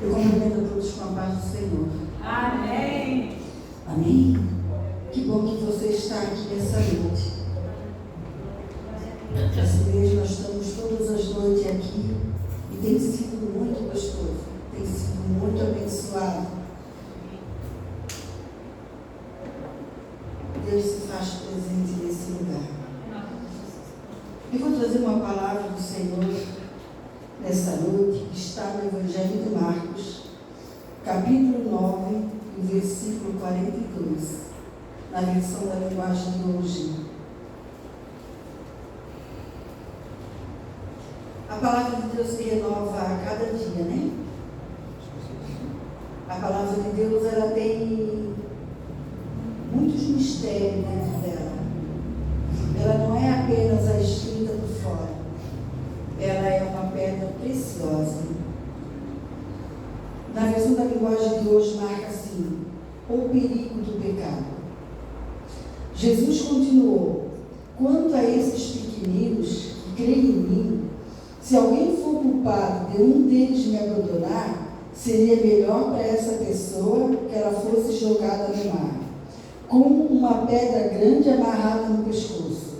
Eu cumprimento a todos com a paz do Senhor. Amém. Amém? Que bom que você está aqui nessa noite. Essa igreja, nós estamos todas as noites aqui e tem sido muito gostoso, tem sido muito abençoado. Deus se faz presente nesse lugar. Eu vou trazer uma palavra do Senhor nessa noite, que está no Evangelho de Marcos, capítulo 9, e versículo 42, na versão da linguagem de hoje. A palavra de Deus se renova a cada dia, né? A palavra de Deus, ela tem muitos mistérios dentro dela. Ela não é apenas a escrita por fora. Ela é uma pedra preciosa. Na versão da linguagem de hoje marca assim: o perigo do pecado. Jesus continuou: quanto a esses pequeninos que creem em mim, se alguém for culpado de um deles me abandonar, seria melhor para essa pessoa que ela fosse jogada no mar, com uma pedra grande amarrada no pescoço.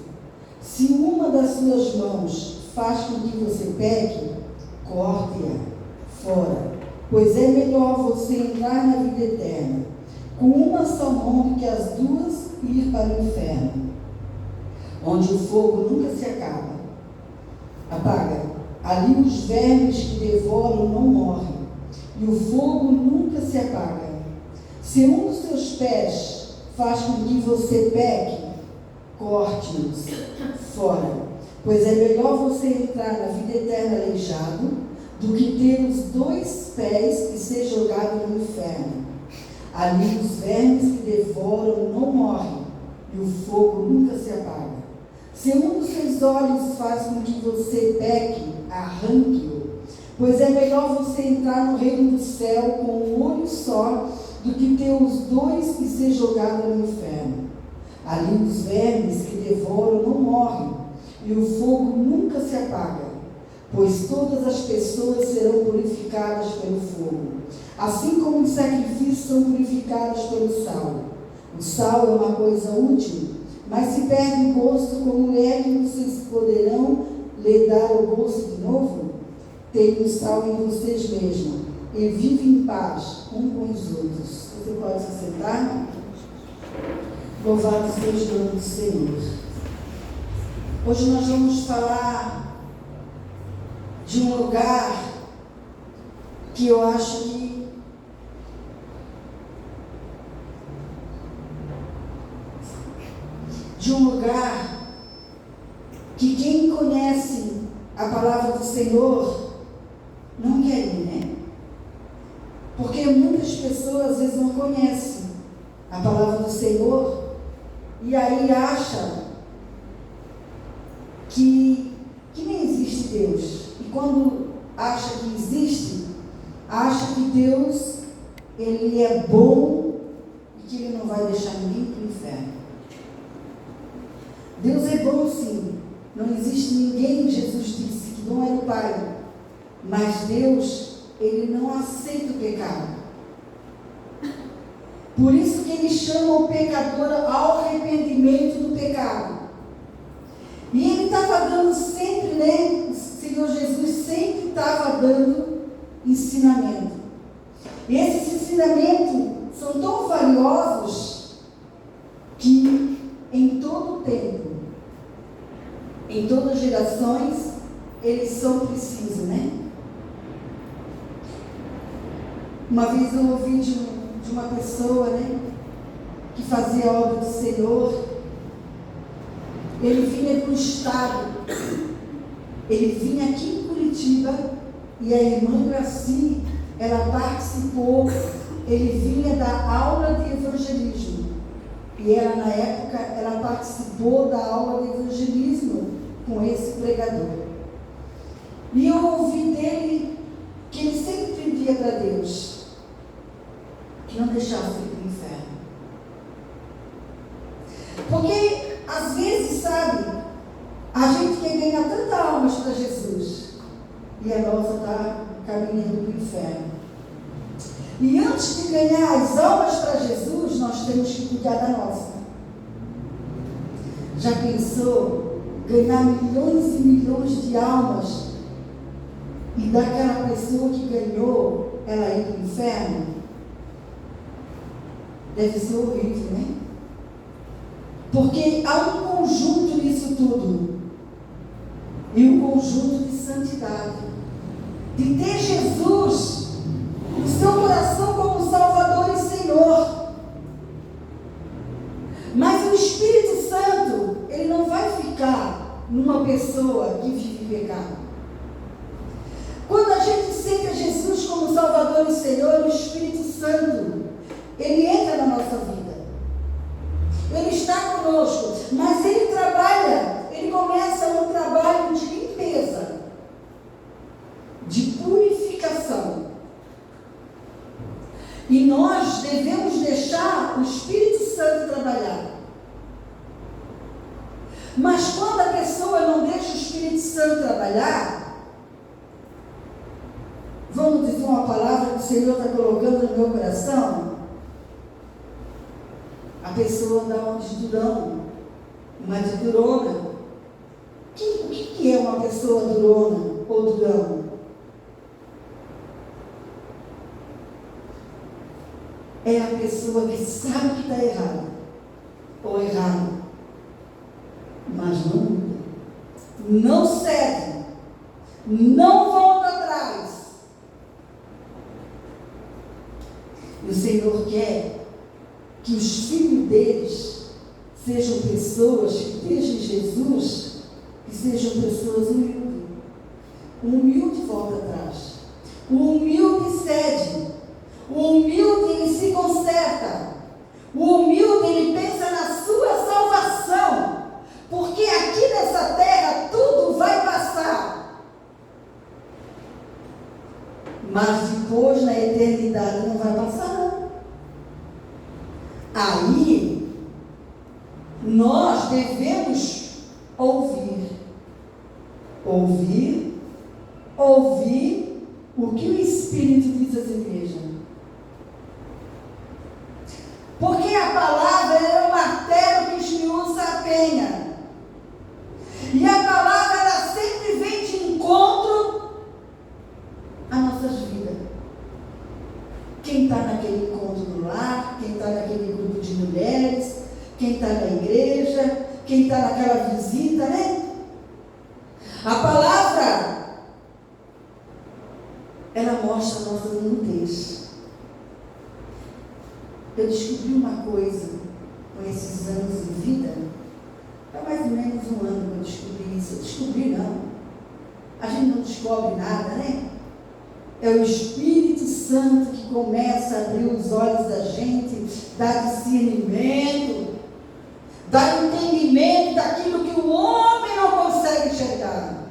Se uma das suas mãos faz com que você peque, corte-a fora, pois é melhor você entrar na vida eterna com uma só mão do que as duas ir para o inferno, onde o fogo nunca se apaga. Ali os vermes que devoram não morrem, e o fogo nunca se apaga. Se um dos seus pés faz com que você peque, corte-os fora, pois é melhor você entrar na vida eterna aleijado do que ter os dois pés e ser jogado no inferno. Ali os vermes que devoram não morrem, e o fogo nunca se apaga. Se um dos seus olhos faz com que você peque, arranque-o, pois é melhor você entrar no reino do céu com um olho só do que ter os dois e ser jogado no inferno. Ali os vermes que devoram não morrem, e o fogo nunca se apaga, pois todas as pessoas serão purificadas pelo fogo, assim como os sacrifícios são purificados pelo sal. O sal é uma coisa útil, mas se perde o gosto, como é que vocês poderão lhe dar o gosto de novo? Tenham sal em vocês mesmos e vivem em paz um com os outros. Você pode se sentar? Louvado seja o nome do Senhor. Hoje nós vamos falar de um lugar que eu acho que quem conhece a palavra do Senhor não quer ir, né? Porque muitas pessoas às vezes não conhecem a palavra do Senhor e aí acham que nem existe Deus. E quando acha que existe, acha que Deus, ele é bom e que ele não vai deixar ninguém para o inferno. Deus é bom, sim. Não existe ninguém, Jesus disse, que não é o Pai. Mas Deus, ele não aceita o pecado. Por isso que ele chama o pecador ao arrependimento do pecado. E ele estava dando sempre, né? O Senhor Jesus sempre estava dando ensinamento. E esses ensinamentos são tão valiosos que em todo o tempo, em todas as gerações, eles são precisos, né? Uma vez eu ouvi de uma pessoa, né, que fazia a obra do Senhor. Ele vinha para o estado, ele vinha aqui em Curitiba, e a irmã Graci, ela participou, ele vinha da aula de evangelismo, e ela, na época, ela participou da aula de evangelismo com esse pregador. E eu ouvi dele que ele sempre pedia para Deus que não deixasse ele para o inferno. Porque, às vezes, sabe, a gente quer ganhar tanta almas para Jesus e a nossa está caminhando para o inferno. E antes de ganhar as almas para Jesus, nós temos que cuidar da nossa. Já pensou ganhar milhões e milhões de almas e daquela pessoa que ganhou ela ir para o inferno? Deve ser horrível, né? Porque há um conjunto nisso tudo. E um conjunto de santidade. De ter Jesus no seu coração como Salvador e Senhor. Mas o Espírito Santo, ele não vai ficar numa pessoa que vive pecado. Quando a gente aceita Jesus como Salvador e Senhor, o Espírito Santo, ele entra na nossa vida. Ele está conosco, mas ele trabalha, ele começa um trabalho de limpeza, de purificação. E nós devemos deixar o Espírito Santo trabalhar. Mas quando a pessoa não deixa o Espírito Santo trabalhar, vamos dizer uma palavra que o Senhor está colocando no meu coração, a pessoa dá uma de durão, uma de durona. O que é uma pessoa durona ou durão? É a pessoa que sabe que está errado, ou errado, mas não muda, não cede, não volta atrás. E o Senhor quer que os filhos deles sejam pessoas que deixem Jesus, que sejam pessoas humildes. O humilde volta atrás, o humilde cede, o humilde ele se conserta, o humilde ele pensa na sua salvação, porque aqui nessa terra tudo vai passar, mas depois na eternidade não vai passar não. Aí, nós devemos ouvir o que o Espírito diz às igrejas. Porque a palavra é um martelo que esmiuça a penha. E a palavra, ela sempre vem de encontro às nossas vidas. Quem está naquele encontro do lar, quem está naquele grupo de mulheres, quem está na igreja, quem está naquela visita, né? A palavra, ela mostra a nossa nudez. Eu descobri uma coisa com esses anos de vida, há mais ou menos um ano que eu descobri isso. Eu descobri não, a gente não descobre nada, né? É o Espírito Santo que começa a abrir os olhos da gente, dá discernimento, dá entendimento daquilo que o homem não consegue enxergar.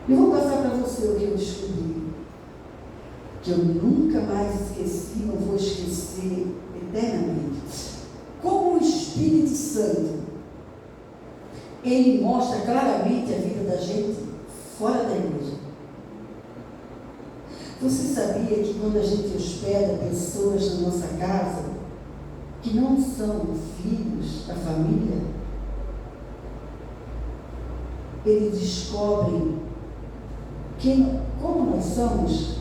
Eu vou passar para você o que eu descobri, que eu nunca mais esqueci, não vou esquecer eternamente. Como o Espírito Santo, ele mostra claramente a vida da gente fora da igreja. Você sabia que quando a gente hospeda pessoas na nossa casa, que não são filhos da família, eles descobrem como nós somos?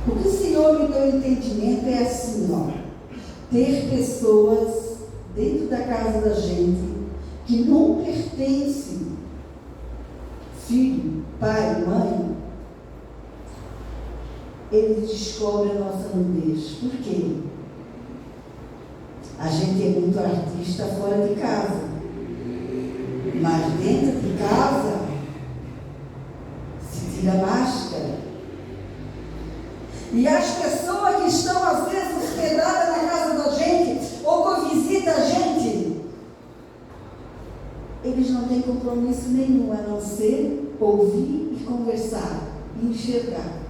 O que o Senhor me deu entendimento é assim, ó, ter pessoas dentro da casa da gente que não pertencem, filho, pai, mãe, eles descobrem a nossa nudez. Por quê? A gente é muito artista fora de casa, mas dentro de casa se tira a máscara. E as pessoas que estão às vezes hospedadas na casa da gente ou que visitam a gente, eles não têm compromisso nenhum a não ser ouvir e conversar e enxergar.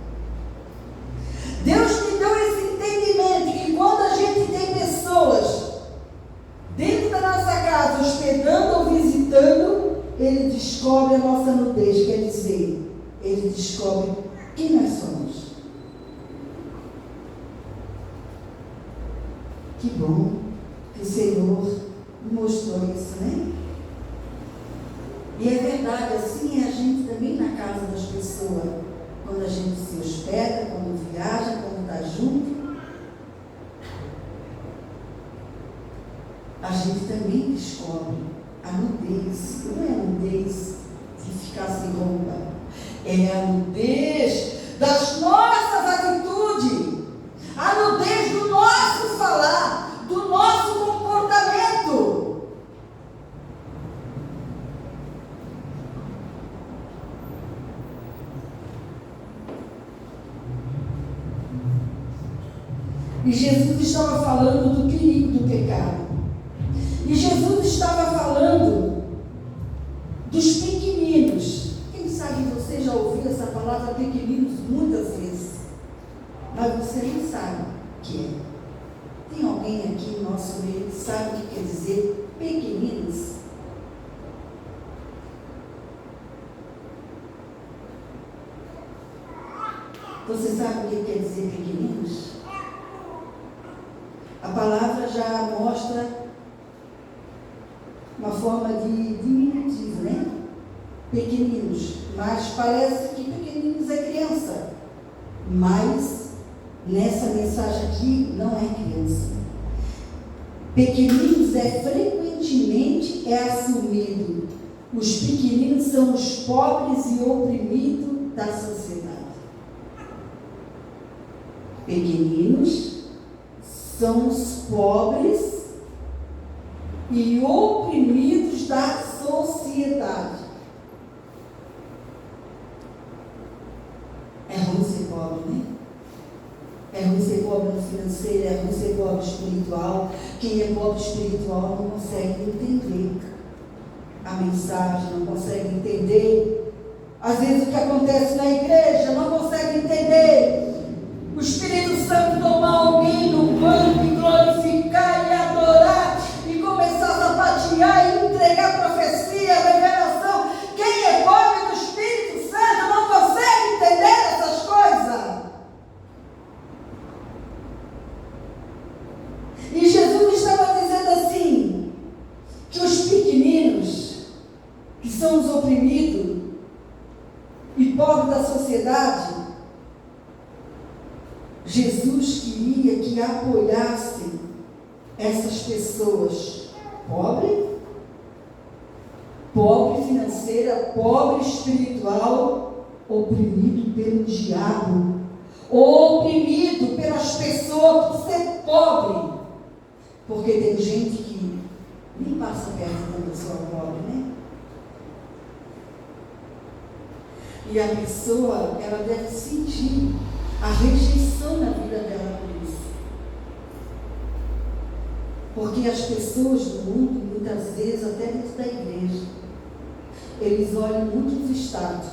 Deus me deu esse entendimento que quando a gente tem pessoas dentro da nossa casa, hospedando ou visitando, ele descobre a nossa nudez, quer dizer, ele descobre quem nós somos. isso, né? E é verdade, assim é a gente também na casa das pessoas. Quando a gente se hospeda, quando viaja, quando está junto, a gente também descobre a nudez. Não é a nudez de ficar sem roupa, é a nudez das nossas atitudes, a nudez do nosso falar, do nosso comportamento. E Jesus estava falando do perigo do pecado. E Jesus estava falando dos pequeninos. Quem sabe você já ouviu essa palavra pequeninos muitas vezes, mas você nem sabe o que é. Tem alguém aqui no nosso meio que sabe o que quer dizer pequeninos? Você sabe o que quer dizer pequeninos? A palavra já mostra uma forma de diminutivo, né? Pequeninos. Mas parece que pequeninos é criança. Mas nessa mensagem aqui não é criança. Pequeninos frequentemente assumido. Os pequeninos são os pobres e oprimidos da sociedade. Pequeninos são os pobres e oprimidos da sociedade. É ruim ser pobre, né? É ruim ser pobre no financeiro, é ruim ser pobre espiritual. Quem é pobre espiritual não consegue entender a mensagem, não consegue entender. Às vezes o que acontece na igreja, não consegue entender. O Espírito Santo tomar alguém no banco e glorificar e adorar e começar a sapatear e entregar profecia, revelação. Quem é pobre do Espírito Santo não consegue entender essas coisas. E Jesus estava dizendo assim, que os pequeninos, que são os oprimidos e pobres da sociedade, Jesus queria que apoiassem essas pessoas pobre financeira, pobre espiritual, oprimido pelo diabo, oprimido pelas pessoas por ser pobre, porque tem gente que nem passa perto da pessoa pobre, né? E a pessoa, ela deve sentir a rejeição na vida dela por isso. Porque as pessoas do mundo, muitas vezes, até dentro da igreja, eles olham muito os status.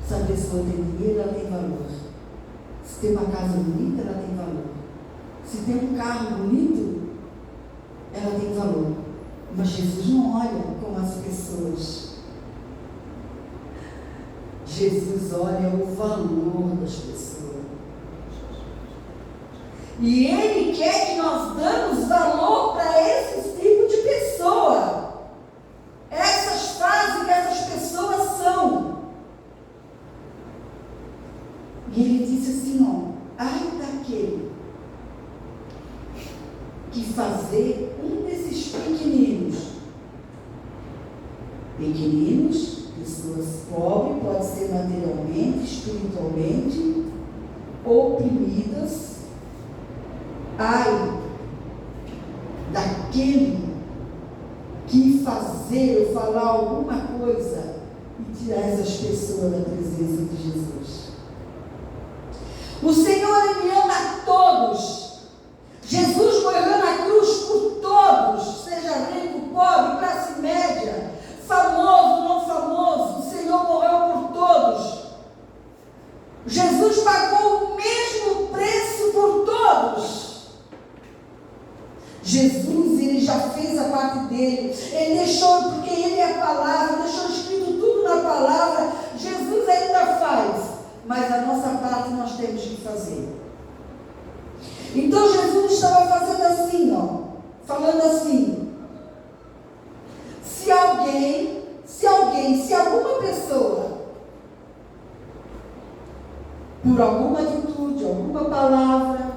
Se a pessoa tem dinheiro, ela tem valor. Se tem uma casa bonita, ela tem valor. Se tem um carro bonito, ela tem valor. Mas Jesus não olha como as pessoas. Jesus olha o valor das pessoas. E Ele quer que nós damos valor para esse tipo de pessoa. Essas fases que essas pessoas são. E Ele disse assim, ó, ai daquele que fazer um desses pequeninos, pessoas pobres, pode ser materialmente, espiritualmente, oprimidas. Ai daquele que fazer ou falar alguma coisa e tirar essas pessoas da presença de Jesus. O Senhor, Ele ama a todos. Jesus morreu na cruz por todos, seja rico, pobre, classe média, famoso, não famoso. O Senhor morreu por todos. Jesus pagou o mesmo preço por todos. Jesus, Ele já fez a parte dele. Ele deixou, porque Ele é a palavra, deixou escrito tudo na palavra. Jesus ainda faz, mas a nossa parte nós temos que fazer. Então Jesus estava fazendo assim, ó. falando assim: se alguma pessoa, por alguma atitude, alguma palavra,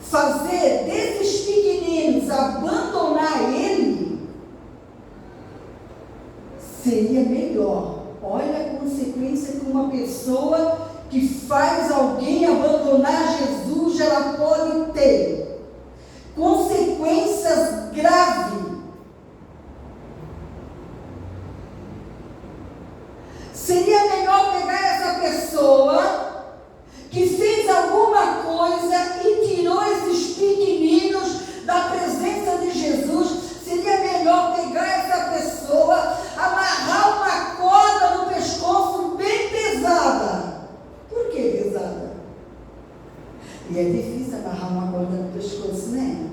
fazer desses pequeninos abandonar ele, seria melhor. Olha a consequência que uma pessoa que faz alguém abandonar Jesus, ela pode ter. Consequências graves. Seria melhor pegar essa pessoa que fez alguma coisa e tirou esses pequeninos da presença de Jesus. Seria melhor pegar essa pessoa, amarrar uma corda no pescoço bem pesada. Por que pesada? E é difícil amarrar uma corda no pescoço, né?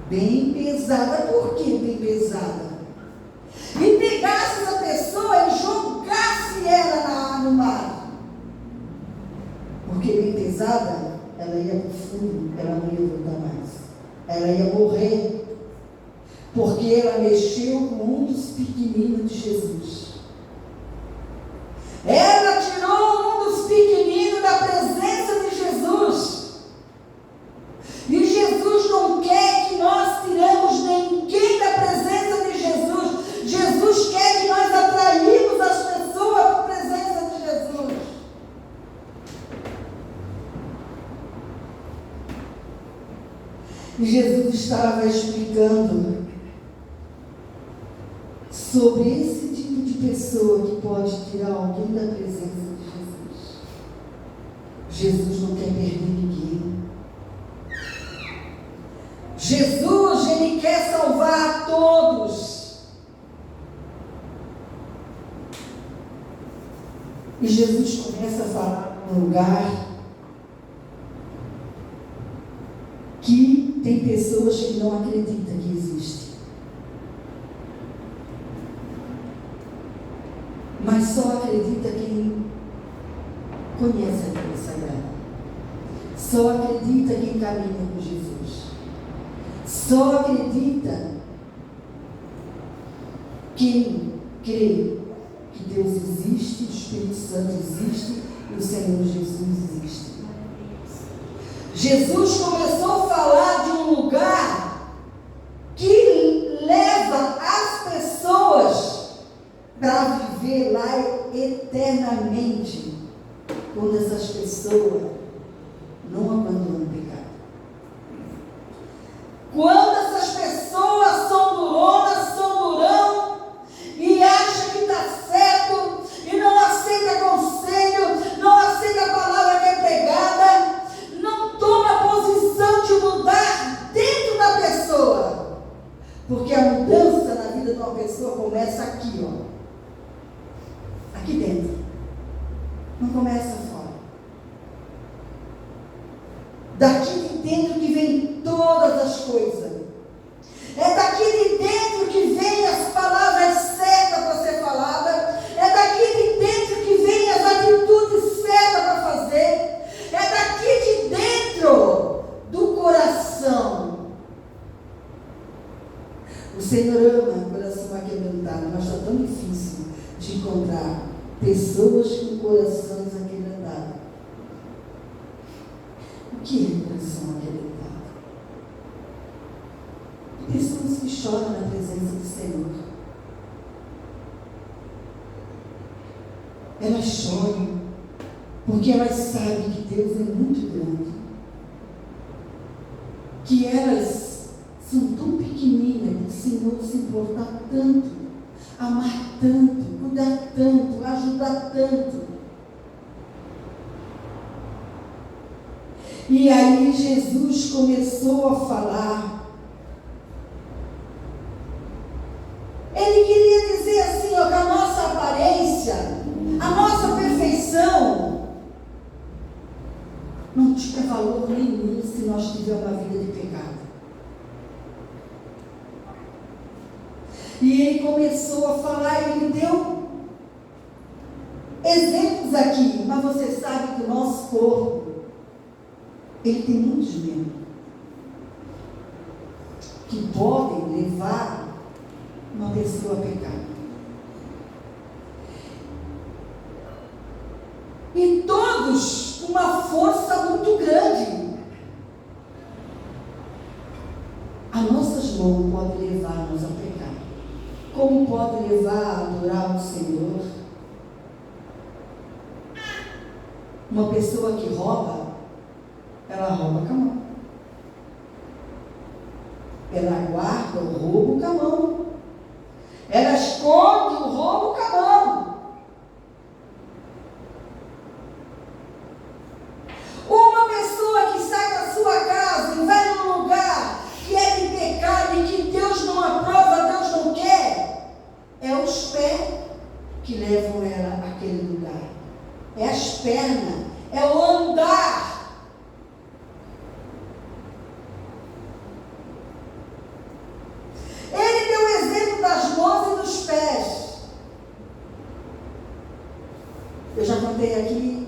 Bem pesada. Por que bem pesada? E pegasse essa pessoa e jogasse ela no mar. Porque bem pesada, ela ia para o fundo, ela não ia voltar mais. Ela ia morrer. Porque ela mexeu com um dos pequeninos de Jesus. Ela tirou um dos pequeninos da presença de Jesus. E Jesus não quer que nós tiremos ninguém da presença de Jesus. Jesus quer que nós atraímos as pessoas para a presença de Jesus. E Jesus estava explicando sobre esse tipo de pessoa que pode tirar alguém da presença de Jesus. Jesus não quer perder ninguém. Jesus, Ele quer salvar a todos. E Jesus começa a falar num lugar que tem pessoas que não acreditam que existe. Mas só acredita quem conhece a Bíblia Sagrada. Só acredita quem caminha com Jesus. Só acredita quem crê que Deus existe, o Espírito Santo existe e o Senhor Jesus existe. Jesus começou a falar de um lugar que leva as pessoas para viver lá eternamente, quando essas pessoas não abandonam o pecado. Quando essas pessoas são durão e acham que está certo e não aceita conselho, não aceita a palavra que é pregada, não toma posição de mudar dentro da pessoa, porque a mudança na vida de uma pessoa começa aqui, aqui dentro, não começa fora. Daqui de dentro que vem todas as coisas. É daqui de dentro que vem as palavras certas para ser falada. É daqui de dentro que vem as atitudes certas para fazer. É daqui de dentro do coração. O Senhor ama o coração aquebrantado, mas está tão difícil de encontrar pessoas com corações aquebrantados. O que é coração aquebrantado? Pessoas que choram na presença do Senhor. Elas choram porque elas sabem que Deus é muito grande. Que elas são tão pequeninas que o Senhor se importar tanto, amar tanto, cuidar tanto, ajudar tanto. E aí Jesus começou a falar. Ele queria dizer assim, que a nossa aparência, a nossa perfeição, não tinha valor nenhum se nós tivermos uma vida de pecado. E ele começou a falar, ele deu exemplos aqui. mas você sabe que o nosso corpo, ele tem muitos membros que podem levar uma pessoa a pecar. E todos com uma força muito grande. As nossas mãos podem levar-nos a pecar. Como pode levar a adorar o Senhor? Uma pessoa que rouba, ela rouba com a mão. Ela guarda o roubo com a mão. Ela esconde o roubo com a mão. Uma pessoa que sai da sua casa e vai num lugar que é de pecado e que Deus não aprova, Deus não quer, é os pés que levam ela àquele lugar. É as pernas, é o andar. Ele deu o exemplo das mãos e dos pés. Eu já contei aqui,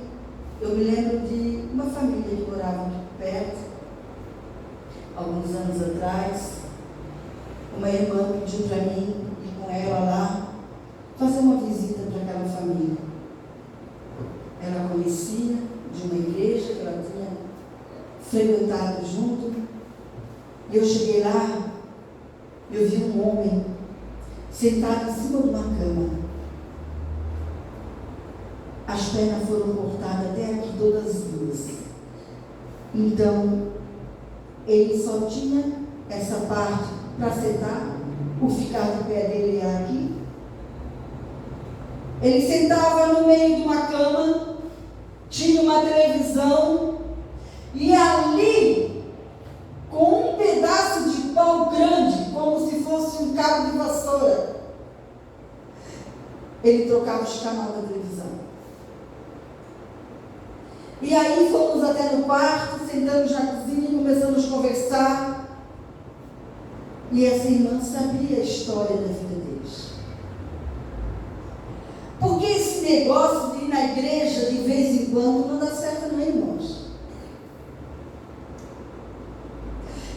eu me lembro de uma família que morava aqui perto, alguns anos atrás. Uma irmã pediu para mim ir com ela lá, fazer uma visita para aquela família. Ela conhecia de uma igreja que ela tinha frequentado junto. E eu cheguei lá, eu vi um homem sentado em cima de uma cama. As pernas foram cortadas até aqui, todas as duas. Então, ele só tinha essa parte para sentar, o ficar de pé dele é aqui. Ele sentava no meio de uma cama, tinha uma televisão, e ali, com um pedaço de pau grande, como se fosse um cabo de vassoura, ele trocava os canais da televisão. E aí fomos até no quarto, sentamos na cozinha e começamos a conversar. E essa irmã sabia a história da vida deles. Porque esse negócio de ir na igreja de vez em quando não dá certo, não, irmãos.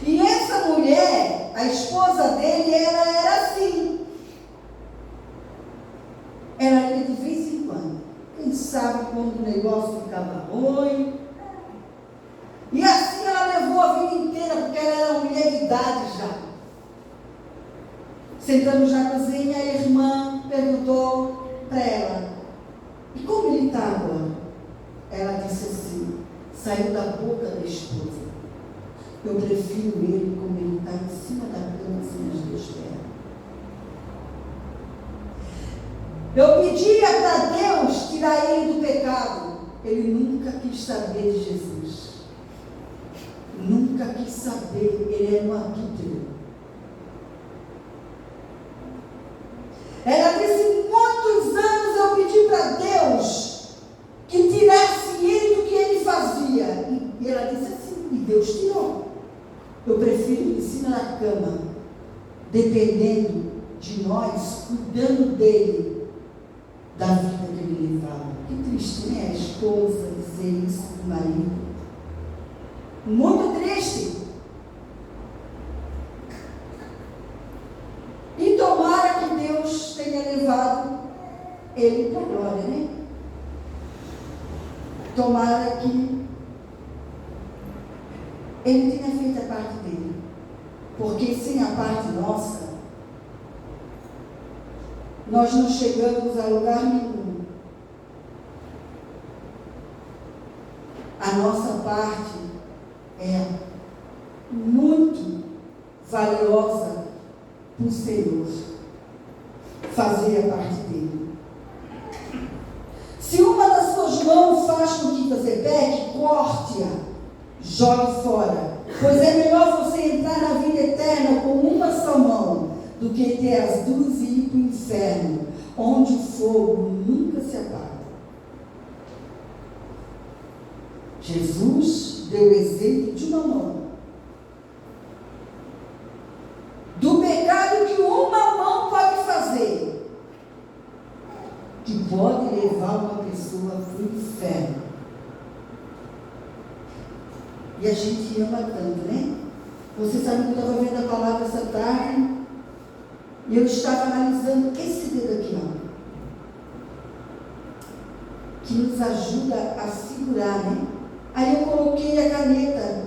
E essa mulher, a esposa dele, era assim. Ela ia de vez em quando. Quem sabe quando o negócio ficava ruim. E assim ela levou a vida inteira, porque ela era uma mulher de idade já. Sentamos na cozinha, a irmã perguntou para ela: e como ele está agora? Ela disse assim, saiu da boca da esposa: eu prefiro ele como ele está em cima da cama, assim, as duas pernas. Eu pedia para Deus tirar ele do pecado. Ele nunca quis saber de Jesus. Nunca quis saber. Ele era um adúltero. Ela disse, muitos anos eu pedi para Deus que tirasse ele do que ele fazia. E ela disse assim, e Deus tirou. Eu prefiro em cima da cama, dependendo de nós, cuidando dele, da vida que ele levava. Que triste, né? A esposa dizer isso do marido. Muito triste. E tomara que Deus tenha levado ele para a glória, né? Tomara que ele tenha feito a parte dele. Porque sem a parte nossa, nós não chegamos a lugar nenhum. A nossa parte é muito valiosa para o Senhor fazer a parte dele. Se uma das suas mãos faz com que você peque, corte-a, jogue fora, pois é melhor você entrar na vida eterna com uma só mão do que ter as duas e ir para o inferno, onde o fogo nunca se apaga. Jesus deu o exemplo de uma mão, do pecado que uma mão pode fazer, que pode levar uma pessoa para o inferno. E a gente ama tanto, né? Você sabe que eu estava vendo a palavra essa tarde e eu estava analisando esse dedo aqui, ó, que nos ajuda a segurar, né? Aí eu coloquei a caneta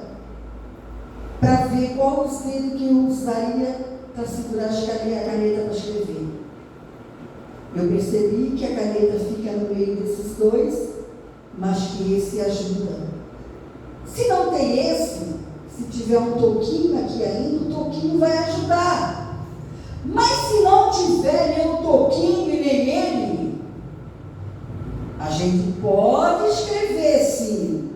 para ver qual os dedos que eu usaria para segurar a caneta para escrever. Eu percebi que a caneta fica no meio desses dois, mas que esse ajuda. Se não tem esse, se tiver um toquinho aqui ainda, o toquinho vai ajudar. Mas se não tiver nem o toquinho e nem ele, a gente pode escrever sim,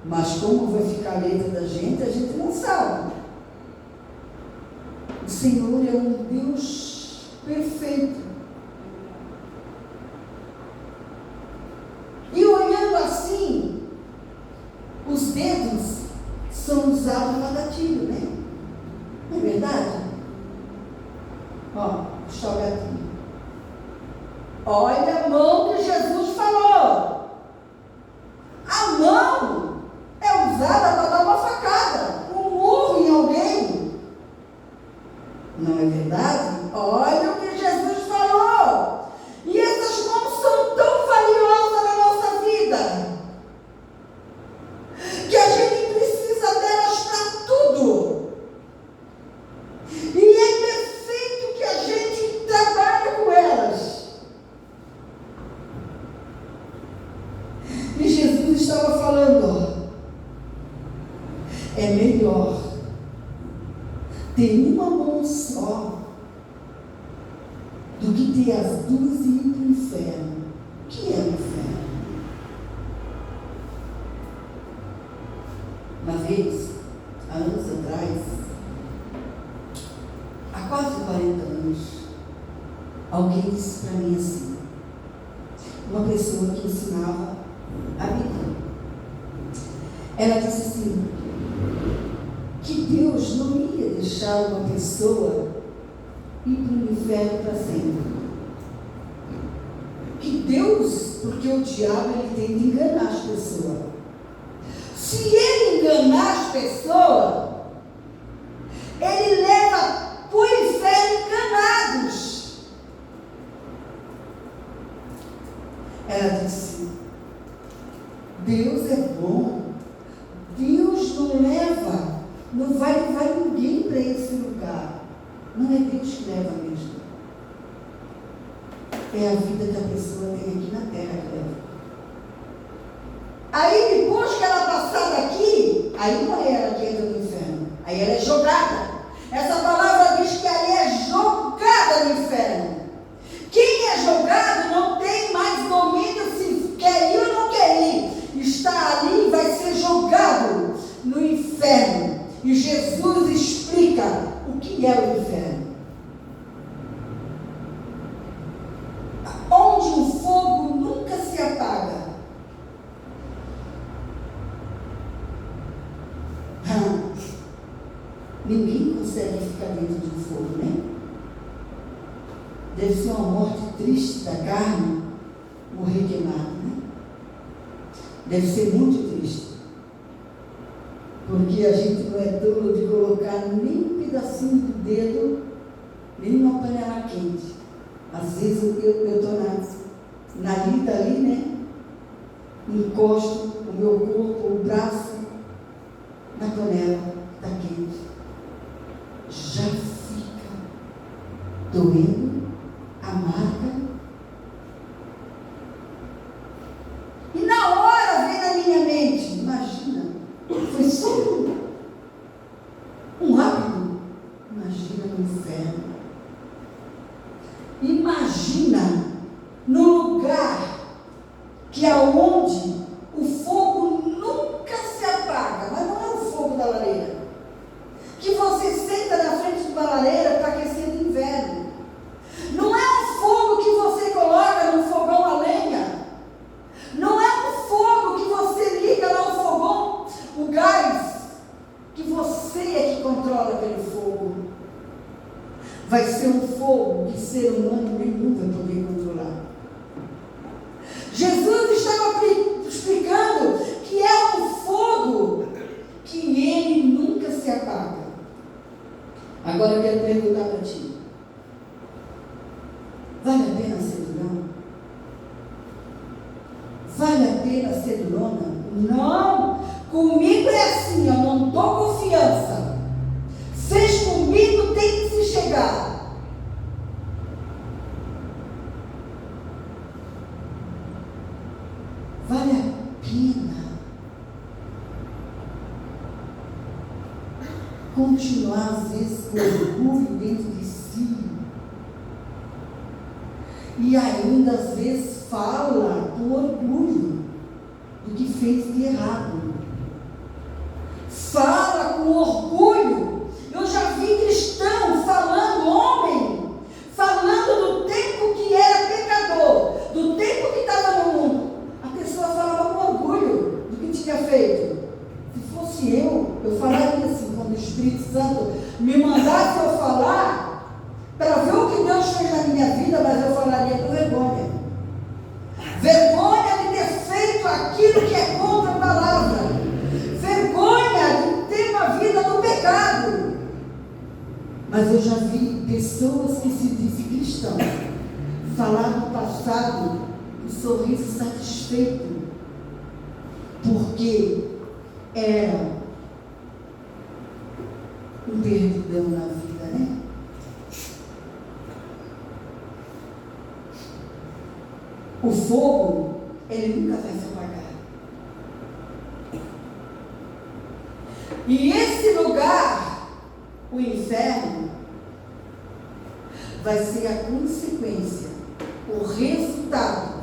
mas como vai ficar a letra da gente, a gente não sabe. O Senhor é um Deus perfeito. E olhando assim, os dedos são usados para gatilho, né? Não é verdade? Ó, puxa o gatilho. Olha a mão que Jesus falou. A mão é usada para dar uma facada, um murro em alguém. Não é verdade? Olha o que Jesus falou. E essas mãos são tão valiosas na nossa vida, que a gente precisa delas para tudo. E é perfeito que a gente trabalhe com elas. E Jesus estava falando, ó, é melhor ter uma mão só do que ter as duas e ir para o inferno. O que é o inferno? Uma vez, há anos atrás, há quase 40 anos, alguém disse para mim assim, uma pessoa que ensinava a Bíblia. Ela disse assim, que Deus não ia deixar uma pessoa ir para o inferno para sempre. Que Deus, porque o diabo ele tenta enganar as pessoas. Se ele enganar as pessoas, ele leva para o inferno enganados. Ela disse, Deus é bom. Deus não leva, não vai levar ninguém para esse lugar. Não é Deus que leva mesmo. É a vida que a pessoa tem aqui na terra que leva. Aí depois que ela passar daqui, aí não é ela que entra no inferno. Aí ela é jogada. Essa palavra diz que aí é jogada no inferno. Quem é jogado não tem mais domínio se quer ir ou não quer ir. Está ali e vai ser jogado no inferno. E Jesus explica o que é o inferno. Onde o fogo nunca se apaga. Ninguém consegue ficar dentro de um fogo, né? Deve ser uma morte triste da carne, morrer queimado, né? Deve ser muito triste. Porque a gente não é tolo de colocar nem um pedacinho do dedo, nem numa panela quente. Às vezes eu estou na lida ali, né? Encosto o meu corpo, o braço, na panela, está quente. Já fica doendo a marca. E na hora vem na minha mente, imagina, foi só um rápido. Imagina no inferno. Imagina no lugar que aonde o fogo nunca se apaga, mas não é o fogo da lareira. Que você senta na frente de uma lareira para aquecer no inverno. Não é um fogo que você coloca no fogão a lenha. Não é um fogo que você liga lá no fogão, o gás, que você é que controla aquele fogo. Vai ser um fogo que ser humano nenhum vai poder controlar. Jesus estava explicando que é um fogo Comigo é assim, eu não dou confiança. Fez comigo, tem que se chegar. Vale a pena continuar, às vezes, com orgulho dentro de si. E ainda, às vezes, fala com orgulho do que fez de errado. Fala com orgulho. Eu já vi cristão falando, homem, falando do tempo que era pecador, do tempo que estava no mundo. A pessoa falava com orgulho do que tinha feito. Se fosse eu falaria assim, quando o Espírito Santo me mandasse eu falar, para ver o que Deus fez na minha vida, mas eu falaria com vergonha. Vergonha de ter feito aquilo que é contra a palavra. Vergonha de ter uma vida no pecado. Mas eu já vi pessoas que se dizem cristãos falar no passado um sorriso satisfeito, porque era um perdão na vida, né? O fogo, ele nunca vai se apagar. E esse lugar, o inferno, vai ser a consequência, o resultado.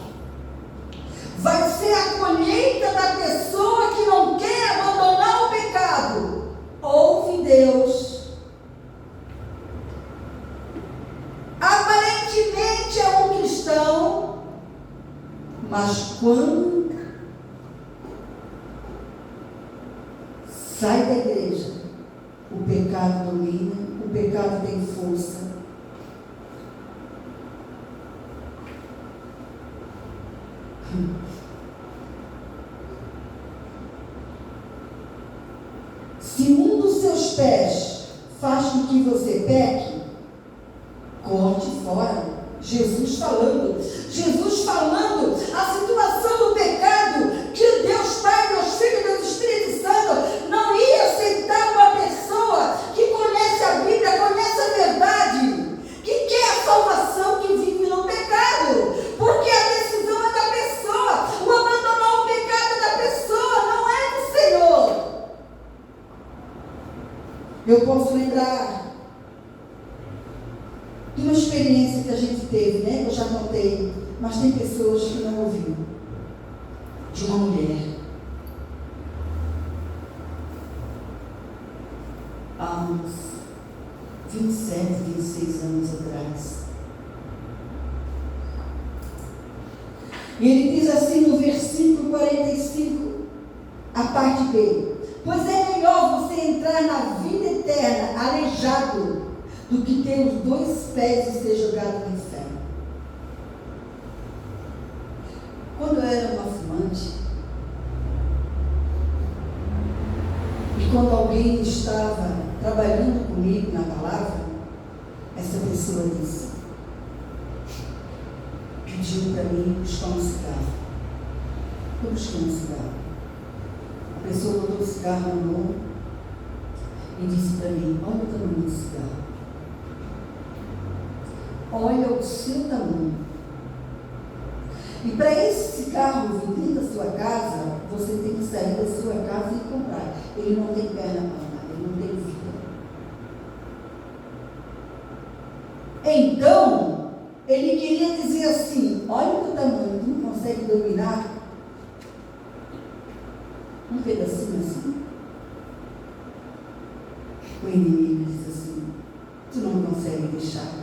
Vai ser a colheita da pessoa que não quer abandonar o pecado. Ouve Deus. Aparentemente é um cristão, mas quando sai da igreja, o pecado domina, o pecado tem força. Se um dos seus pés faz com que você peque, corte fora. Jesus falando, a situação do pecado, que Deus Pai, Deus Filho, Deus Espírito Santo não ia aceitar uma pessoa que conhece a Bíblia, conhece a verdade, que quer a salvação, que vive no pecado, porque a decisão é da pessoa, o abandonar o pecado é da pessoa, não é do Senhor. Eu posso lembrar de uma experiência que a gente teve, né? Eu já contei, mas tem pessoas que não ouviram. De uma mulher. Há uns 27, 26 anos atrás. E ele diz assim no versículo 45, a parte B: pois é melhor você entrar na vida eterna aleijado do que ter os 2 pés e ser jogado no inferno. Quando eu era uma fumante, e quando alguém estava trabalhando comigo na palavra, essa pessoa pediu para mim buscar um cigarro. Eu busquei um cigarro. A pessoa botou o cigarro na mão e disse para mim: olha o tamanho do cigarro. Olha o seu tamanho. E para esse cigarro vir dentro da sua casa, você tem que sair da sua casa e comprar. Ele não tem perna para andar, ele não tem vida. Então, ele queria dizer assim: olha o teu tamanho, tu não consegue dominar um pedacinho assim? O inimigo diz assim: tu não consegue deixar.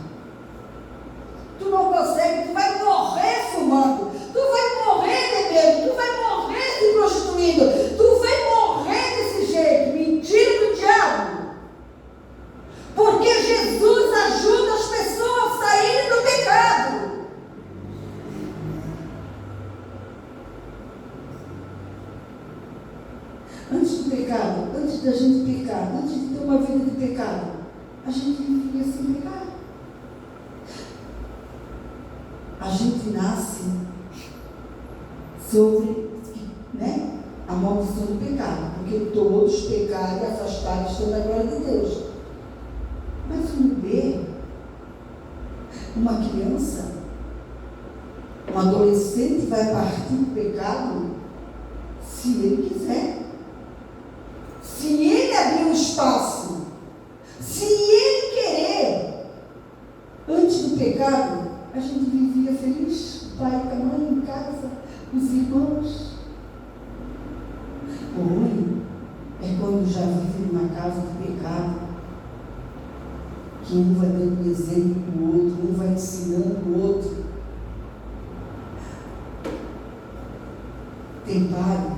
Tu não consegue, tu vai morrer fumando, tu vai morrer bebendo, tu vai morrer se prostituindo, tu vai morrer desse jeito. Mentira do diabo. Porque Jesus ajuda as pessoas a saírem do pecado. Antes do pecado, antes da gente pecar, antes de ter uma vida de pecado, a gente vivia sem pecado. A gente nasce sobre, né, a maldição do pecado, porque todos pecaram e afastaram estão da glória de Deus. Mas um bebê, uma criança, um adolescente vai partir do pecado se ele quiser. Se ele abrir um espaço, se ele querer. Antes do pecado, a gente vivia feliz, o pai com a mãe em casa, os irmãos. O ruim é quando já vive numa casa de pecado, que um vai dando exemplo para o outro, um vai ensinando o outro. Tem pai,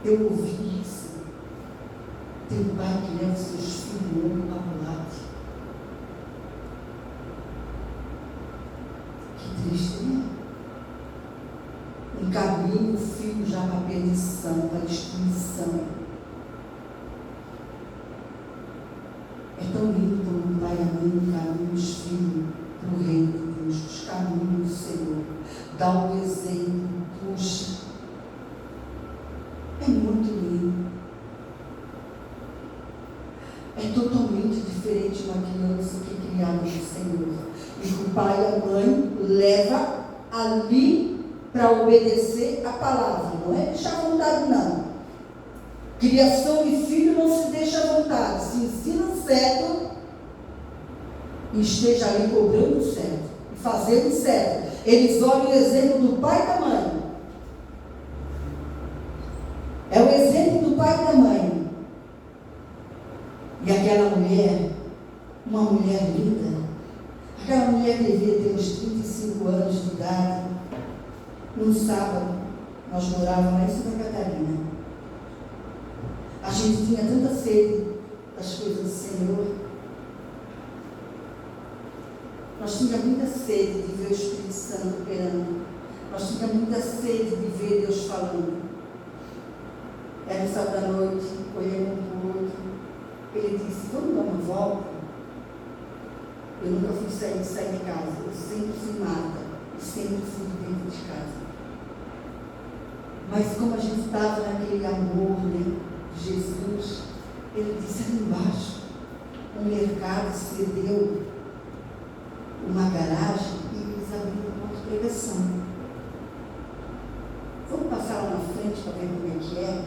eu ouvi isso, tem pai que leva seus filhos no babulate. Que triste, né? Encaminha o filho já para a perdição, para a destruição. É tão lindo quando o pai e a mãe encaminham os filhos para o reino de Deus, os caminhos do Senhor. Dá um exemplo, puxa. É muito lindo. É totalmente diferente uma criança que é criada no Senhor. E que o pai e a mãe leva ali para obedecer a palavra. Não é deixar à vontade, não. Criação de filho não se deixa à vontade. Se ensina certo e esteja ali cobrando certo e fazendo certo. Eles olham o exemplo do pai e da mãe. É o exemplo do pai e da mãe. E aquela mulher, uma mulher linda, aquela mulher devia ter uns 35 anos de idade. Num sábado, nós morávamos lá em Santa Catarina. A gente tinha tanta sede das coisas do Senhor. Nós tínhamos muita sede de ver o Espírito Santo operando. Nós tínhamos muita sede de ver Deus falando. Era um sábado à noite, olhando um para o outro. Ele disse, vamos dar uma volta? Eu nunca fui sair de casa. Eu sempre fui mata. E sempre fui dentro de casa. Mas como a gente estava naquele amor, né, de Jesus, ele disse ali embaixo, um mercado cedeu uma garagem e eles abriram uma outra pregação. Vamos passar lá na frente para ver como é que é?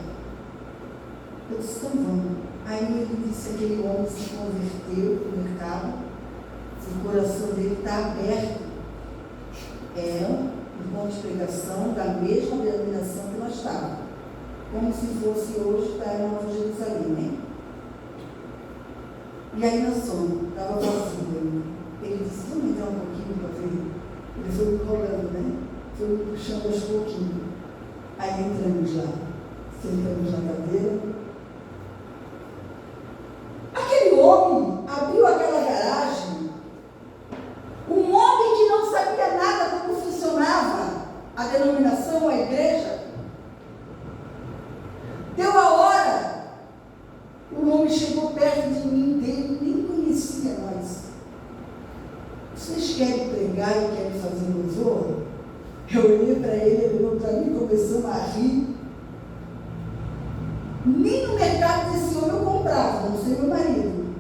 Eu disse, então vamos. Aí ele disse, aquele homem se converteu no mercado, o coração dele está aberto. É um ponto de pregação da mesma denominação que nós estávamos. Como se fosse hoje para a Nova Jerusalém, né? E aí nós fomos, estava vazio. Ele disse, vamos entrar um pouquinho para ver. Ele foi me enrolando, né? Foi me puxando aos pouquinhos. Aí entramos lá. Sentamos na cadeira. Aquele homem abriu aquela garagem. Um homem que não sabia nada como funcionava a denominação, a igreja. Deu a hora. O homem chegou perto de mim, dele, nem conhecia nós. Vocês querem pregar e querem fazer louvor? Eu olhei para ele, ele olhou para mim, começamos a rir. Nem no mercado desse homem eu comprava, não sei meu marido.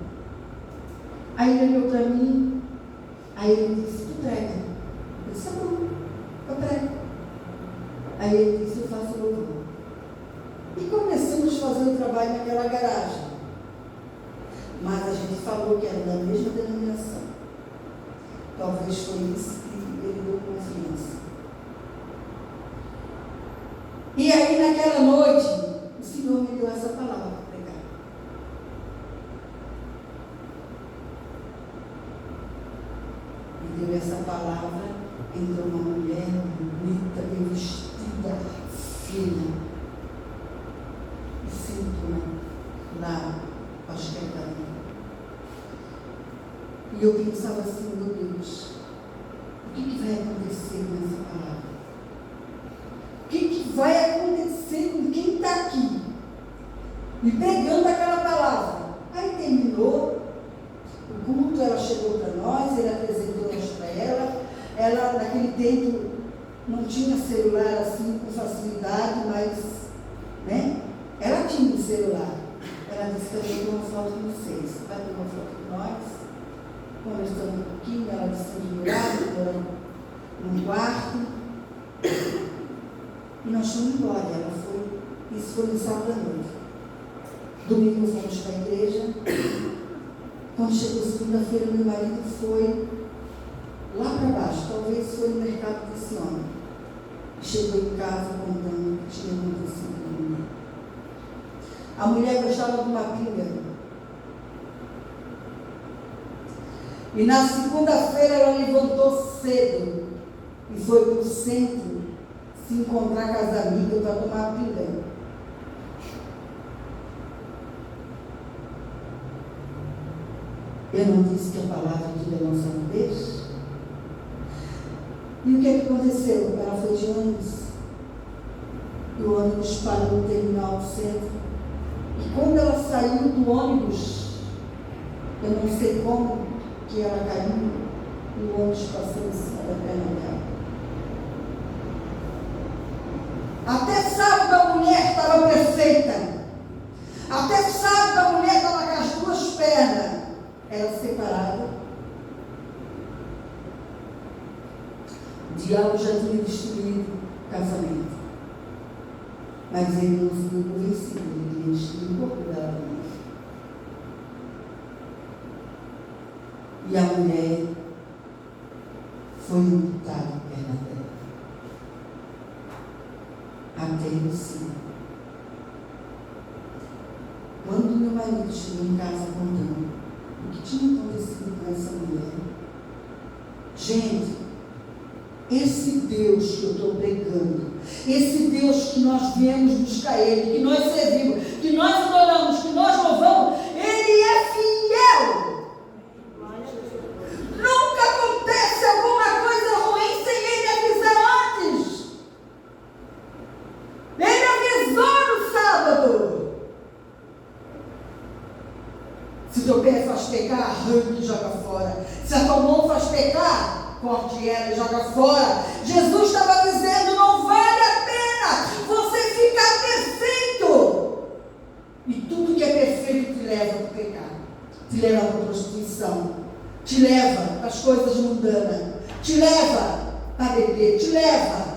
Aí ele olhou para mim, aí ele disse, tu prega? Eu disse, tá bom, eu prego. Aí ele disse, eu faço louvor. E começamos a fazer o trabalho naquela garagem. Mas a gente falou que era da mesma denominação. Talvez foi isso que ele deu confiança. E aí naquela noite, o Senhor me deu essa palavra para pregar. Me deu essa palavra, entrou uma mulher bonita, bem vestida, fina, e sentou lá, acho que era ali. E eu pensava assim, meu Deus, o que vai acontecer com essa palavra? O que vai acontecer com quem está aqui? E pregando aquela palavra. Aí terminou o culto, ela chegou para nós, ele apresentou-nos para ela. Ela, naquele tempo, não tinha celular assim com facilidade, mas celular. Ela disse que eu vou ter uma foto com vocês. Vai ter uma foto com nós? Conversando um pouquinho, ela disse que morava num quarto. E nós fomos embora. Isso foi no sábado à noite. Domingo fomos para a igreja. Quando chegou segunda-feira, meu marido foi lá para baixo. Talvez foi no mercado desse homem. Chegou em casa contando o que tinha acontecido com ele. A mulher gostava de uma pinga. E na segunda-feira ela levantou cedo e foi para o centro se encontrar com as amigas para tomar pinga. Eu não disse que a palavra de Deus não são Deus? E o que é que aconteceu? Ela foi de ônibus. E o ônibus parou no terminal do centro. E quando ela saiu do ônibus, eu não sei como que ela caiu, e o ônibus passou em cima da perna dela. Até sábado a mulher estava perfeita. Até sábado a mulher estava com as duas pernas. Ela separada. O diabo já tinha destruído o casamento. Mas ele não ficou convencido, ele queria destruir o corpo dela também. E a mulher foi amputada a perna dela. Até o cima. Quando meu marido chegou em casa contando o que tinha acontecido com essa mulher, gente, esse Deus que eu estou pregando, esse Deus que nós viemos buscar Ele, que nós servimos, que nós adoramos, que nós louvamos, Ele é fiel. Nunca acontece alguma coisa ruim sem Ele avisar antes. Ele avisou no sábado. Se o teu pé faz pecar, arranque e joga fora. Se a tua mão faz pecar, corte ela e joga fora. Jesus estava dizendo, não vale a pena você ficar perfeito. E tudo que é perfeito te leva para o pecado, te leva para a prostituição, te leva para as coisas mundanas, te leva para beber, te leva.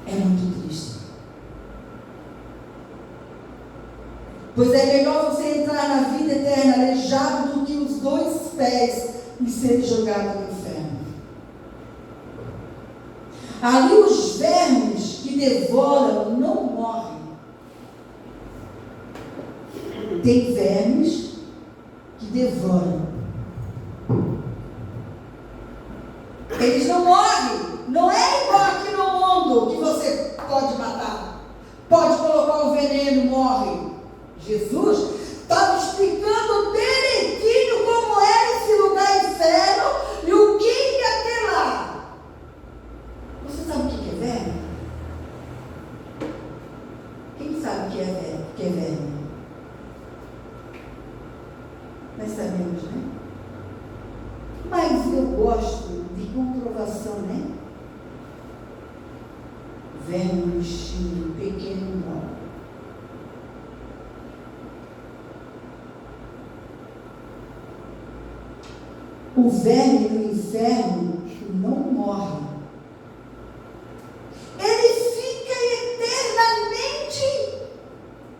É muito triste. Pois é melhor você entrar na vida eterna aleijado do que os dois pés e ser jogado no inferno. Ali os vermes que devoram não morrem. Tem vermes que devoram. Eles não morrem. Não é igual aqui no mundo que você pode matar. Pode colocar um veneno, morre. Jesus estava explicando direitinho como era esse lugar inferno e o que ia ter lá. Você sabe o que é verme? Quem sabe o que é verme? Nós sabemos, né? Mas eu gosto de comprovação, né? Verme no estilo pequeno não. O verme no inferno não morre. Ele fica eternamente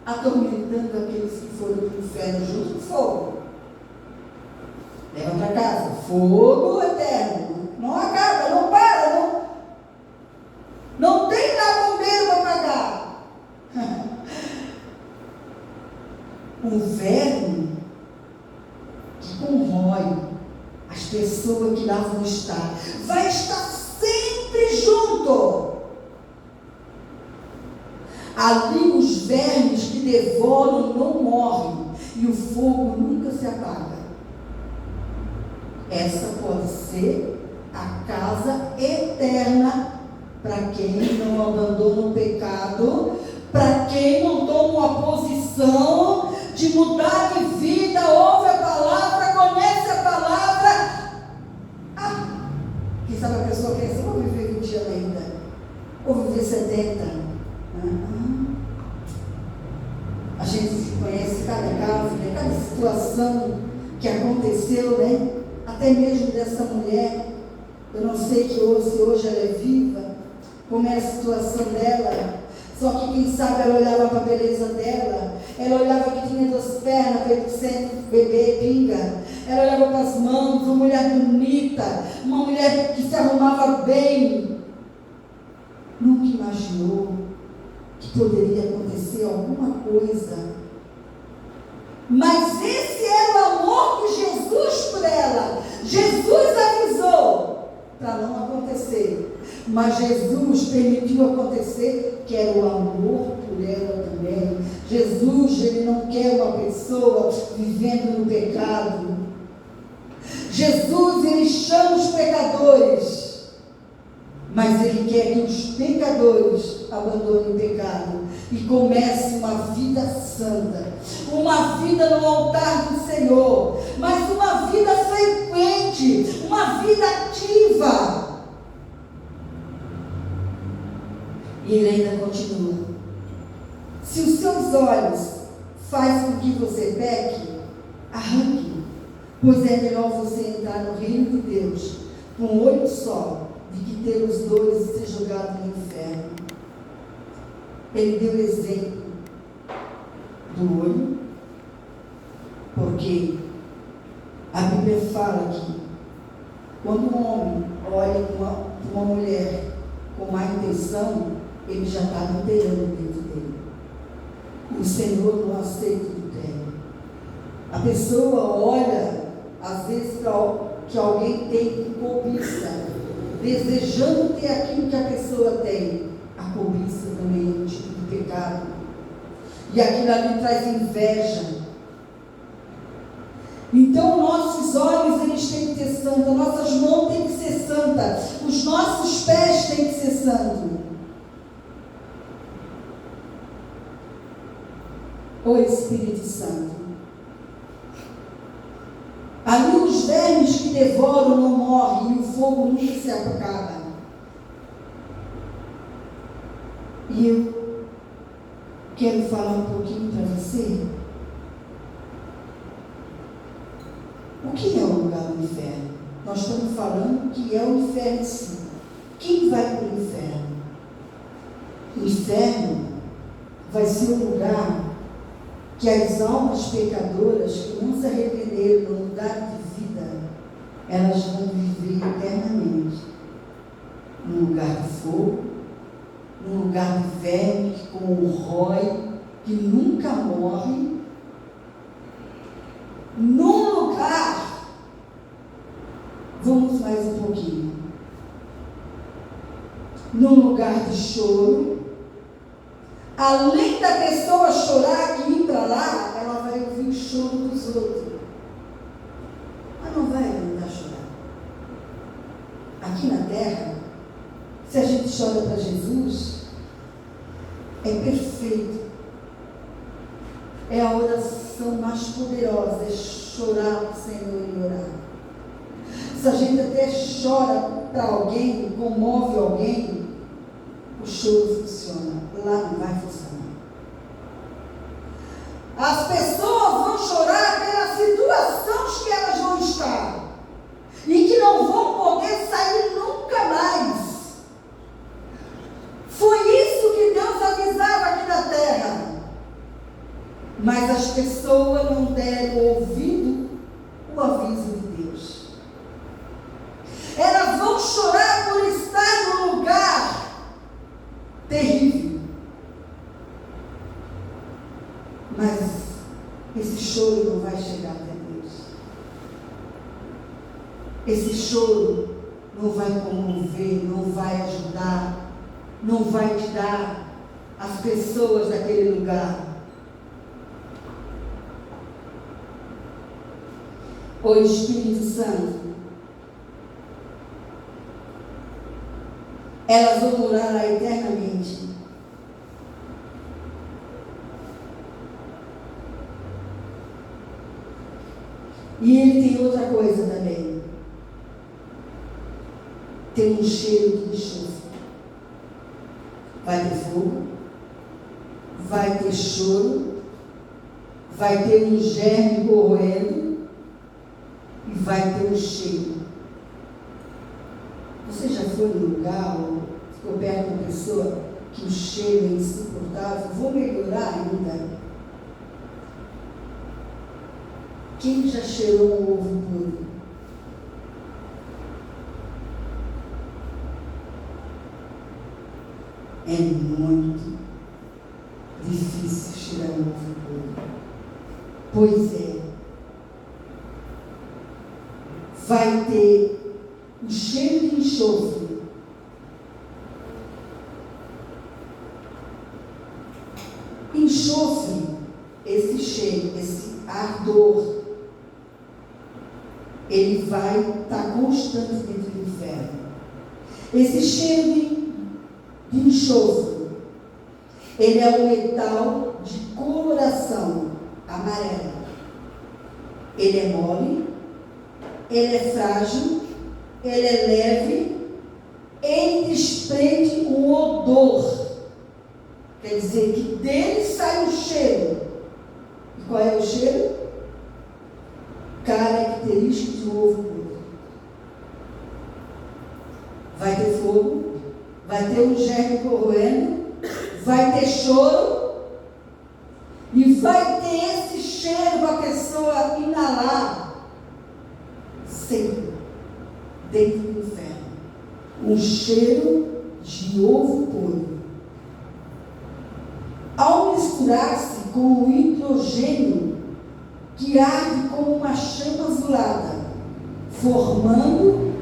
atormentando aqueles que foram para o inferno junto com fogo. Leva para casa. Fogo eterno. Não acaba, não para, não tem lá bombeiro para pagar. O verme que corrói as pessoas que lá vão estar, vai estar sempre junto. Ali os vermes que devoram não morrem e o fogo nunca se apaga. Essa pode ser a casa eterna para quem não abandona o pecado, para quem não toma uma posição de mudar de vida, ouve a palavra, conhece a palavra. Quem sabe a pessoa pensa, vou viver 20 anos ainda. ou viver 70. A gente conhece cada caso, né? Cada situação que aconteceu, né? Até mesmo dessa mulher. Eu não sei se hoje ela é viva, como é a situação dela. Só que quem sabe ela olhava para a beleza dela, ela olhava que tinha 2 pernas, feito sempre bebê, pinga. Ela olhava para as mãos, uma mulher bonita, uma mulher que se arrumava bem. Nunca imaginou que poderia acontecer alguma coisa. Mas esse era o amor de Jesus por ela. Jesus avisou para não acontecer. Mas Jesus permitiu acontecer, que era o amor por ela também. Jesus, ele não quer uma pessoa vivendo no pecado. Jesus, ele chama os pecadores, mas ele quer que os pecadores abandonem o pecado e comecem uma vida santa, uma vida no altar do Senhor, mas uma vida frequente, uma vida ativa. E ele ainda continua: se os seus olhos fazem com que você peque, arranque, pois é melhor você entrar no reino de Deus com um olho só, de que ter os 2 e ser jogado no inferno. Ele deu exemplo do olho, porque a Bíblia fala que quando um homem olha uma mulher com má intenção, ele já está adulterando dentro dele. O Senhor não aceita o adultério. A pessoa olha, às vezes, para que alguém tem cobiça, desejando ter aquilo que a pessoa tem. A cobiça também é um tipo de pecado. E aquilo ali traz inveja. Então, nossos olhos, eles têm que ser santos, nossas mãos têm que ser santas, os nossos pés têm que ser santos. O Espírito Santo. Ali os vermes que devoram não morrem e o fogo nunca se acaba. E eu quero falar um pouquinho para você. O que é o lugar do inferno? Nós estamos falando que é o inferno sim. Quem vai para o inferno? O inferno vai ser o lugar que as almas pecadoras que não se arrependeram no lugar de vida, elas vão viver eternamente num lugar de fogo, num lugar de verme que corrói, que nunca morre, num lugar, vamos mais um pouquinho, num lugar de choro. Além da pessoa chorar e ir para lá, ela vai ouvir o choro dos outros. Ela não vai aguentar chorar. Aqui na terra, se a gente chora para Jesus, é perfeito. É a oração mais poderosa, é chorar para o Senhor e orar. Se a gente até chora para alguém, comove alguém, o choro funciona. Lá não vai funcionar. As pessoas vão chorar pelas situações que elas vão estar e que não vão poder sair nunca mais. Foi isso que Deus avisava aqui na terra. Mas as pessoas não deram ouvido o aviso de Deus. Elas vão chorar por estar num lugar terrível. Mas esse choro não vai chegar até Deus. Esse choro não vai comover, não vai ajudar, não vai tirar as pessoas daquele lugar. O Espírito Santo, elas vão morar lá eternamente. E ele tem outra coisa também. Tem um cheiro de enxofre. Vai ter fogo, vai ter choro, vai ter um germe corroendo e vai ter um cheiro. Você já foi num lugar ou ficou perto de uma pessoa que o cheiro é insuportável? Vou melhorar ainda. Quem já cheirou um ovo puro? É muito difícil cheirar um ovo puro. Pois é. Vai ter o cheiro de enxofre. Enxofre, esse cheiro, esse ardor, ele vai estar constante dentro do inferno. Esse cheiro de enxofre, ele é um metal de coloração amarela. Ele é mole, ele é frágil, ele é leve, ele desprende um odor. Quer dizer que dele sai um cheiro. E qual é o cheiro? Característico de um ovo puro. Vai ter fogo, vai ter um germe corroendo, vai ter choro e vai ter esse cheiro para a pessoa inalar sempre dentro do inferno. Um cheiro de ovo puro. Ao misturar-se com o hidrogênio que arde como uma chama azulada, formando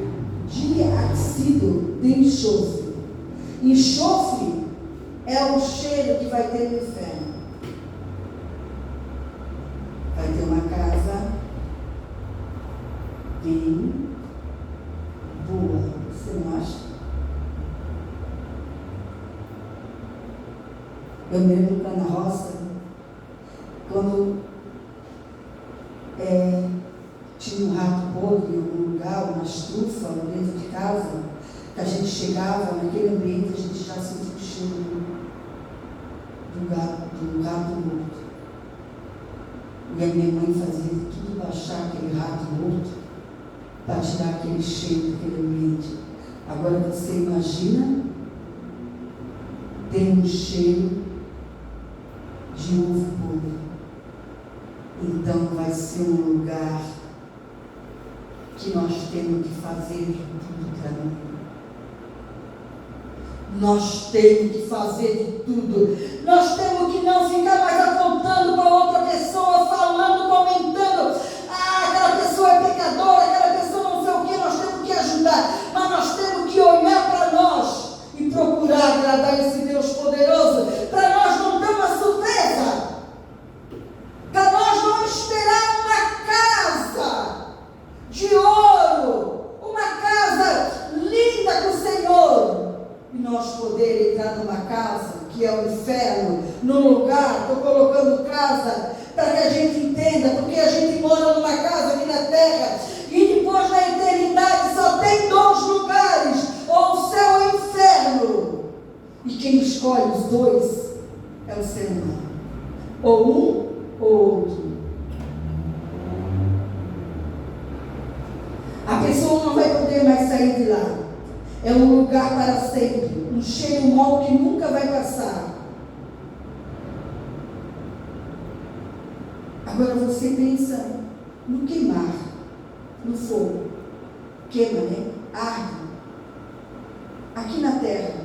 dióxido de enxofre. Enxofre é o cheiro que vai ter no inferno. Vai ter uma casa bem boa, você não acha? Eu me lembro lá na roça, quando tinha um rato podre em algum lugar, uma estufa dentro de casa, que a gente chegava naquele ambiente, a gente já sentia o cheiro do rato morto. E a minha mãe fazia tudo para achar aquele rato morto, para tirar aquele cheiro daquele ambiente. Agora você imagina ter um cheiro de ovo puro. Então vai ser um lugar que nós temos que fazer de tudo para mim. Nós temos que fazer de tudo. Nós temos que não ficar mais apontando para outra pessoa, falando, comentando. Ah, aquela pessoa é pecadora, aquela pessoa não sei o que. Nós temos que ajudar, mas nós temos que olhar para nós e procurar agradar esse Deus poderoso, para nós não ter uma surpresa, para nós não esperar uma casa de ouro, uma casa linda com o Senhor, e nós poder entrar numa casa que é o inferno, num lugar, estou colocando casa para que a gente entenda, porque a gente mora numa casa aqui na terra, e depois na eternidade só tem dois lugares, ou o céu ou o inferno, e quem escolhe os dois é o ser humano, ou um ou outro. A pessoa não vai poder mais sair de lá. É um lugar para sempre, um cheiro mau que nunca vai passar. Agora você pensa no queimar, no fogo. Queima, né? Arde. Aqui na terra.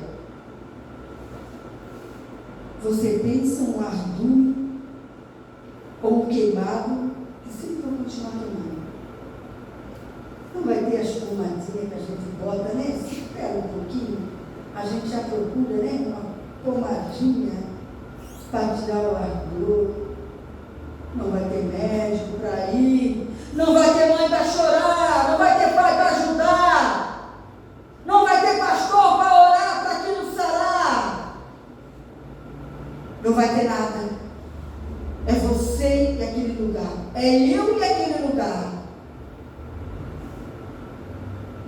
Você pensa um ardume ou um queimado que sempre vai continuar queimando. Não vai ter as pomadinhas que a gente bota, né? Se espera um pouquinho, a gente já procura, né? Uma pomadinha para tirar o ardor. Não vai ter médico para ir, não vai ter mãe para chorar, não vai ter pai para ajudar, não vai ter pastor para orar para aquilo sarar. Não vai ter nada. É você e aquele lugar. É eu e aquele lugar.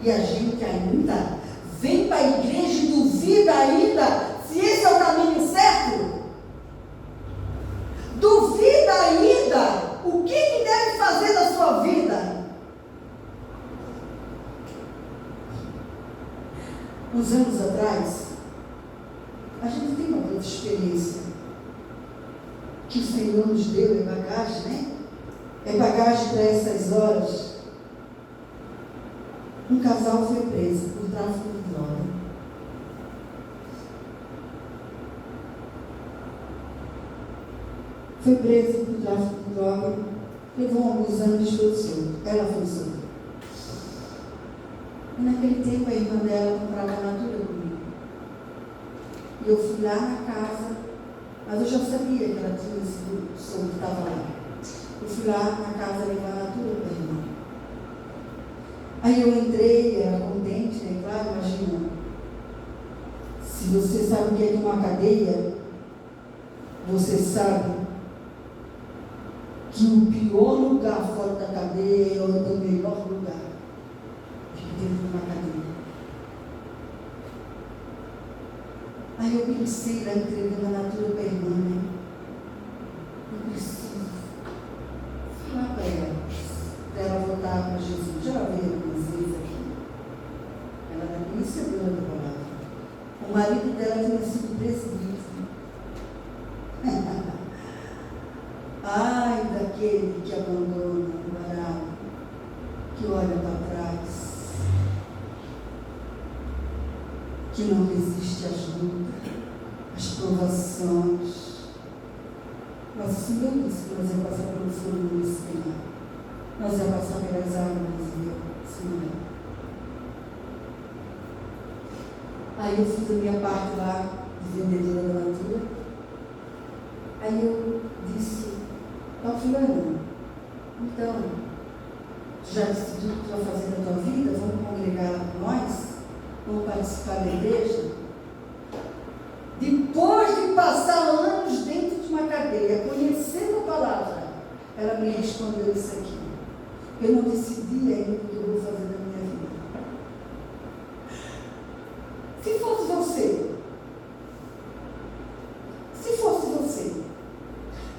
E a gente ainda vem para a igreja e duvida ainda se esse é muitos anos atrás, a gente tem uma outra experiência que o Senhor nos deu, é bagagem, né? É bagagem para essas horas. Um casal foi preso por tráfico de droga. Foi preso por tráfico de droga, levou alguns anos e foi solto. Ela foi solta. E naquele tempo a irmã dela comprava Natura comigo. E eu fui lá na casa, mas eu já sabia que ela tinha sido solta, estava lá. Eu fui lá na casa levar Natura para a irmã. Aí eu entrei, era contente, né? Claro, imagina. Se você sabe o que é de uma cadeia, você sabe que o pior lugar fora da cadeia é o melhor lugar. Fica dentro de uma cadeia. Aí eu pensei lá entregando a Natura para a irmã, né? Eu preciso falar para ela voltar para Jesus. Já veio algumas vezes aqui. Ela era conhecedora da palavra. O marido dela tinha sido presbítero. Ai daquele que abandona o arado, que olha para trás, que não resiste às lutas, às provações. Mas o Senhor disse que nós ia passar pelo fogo do Senhor. Nós ia passar pelas águas, Senhor. Aí eu fiz a minha parte lá, de vendedora da Natura. Aí eu disse, fulano, então, tu já decidiu o que tu vai fazer na tua vida? Vamos congregar com nós? Vamos participar da igreja? Depois de passar anos dentro de uma cadeia, conhecendo a palavra, ela me respondeu isso aqui. Eu não decidi ainda o que eu vou fazer na minha vida. Se fosse você,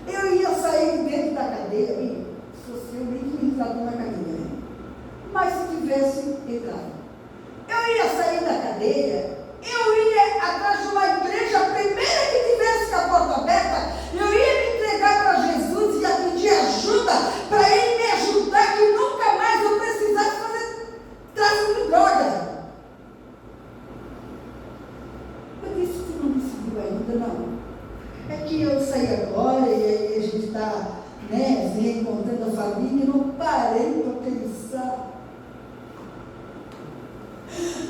eu ia sair de dentro da cadeia, se fosse eu nem tinha entrado na cadeia, né? Mas se tivesse entrado, eu ia sair da cadeia, eu ia atrás de uma igreja, a primeira que tivesse com a porta aberta, eu ia me entregar para Jesus e ia pedir ajuda para Ele me ajudar, que nunca mais eu precisasse fazer tráfico de droga. Eu disse que tu não decidiu ainda, não. É que eu saí agora e aí a gente está, né, se reencontrando a família e não parei para pensar.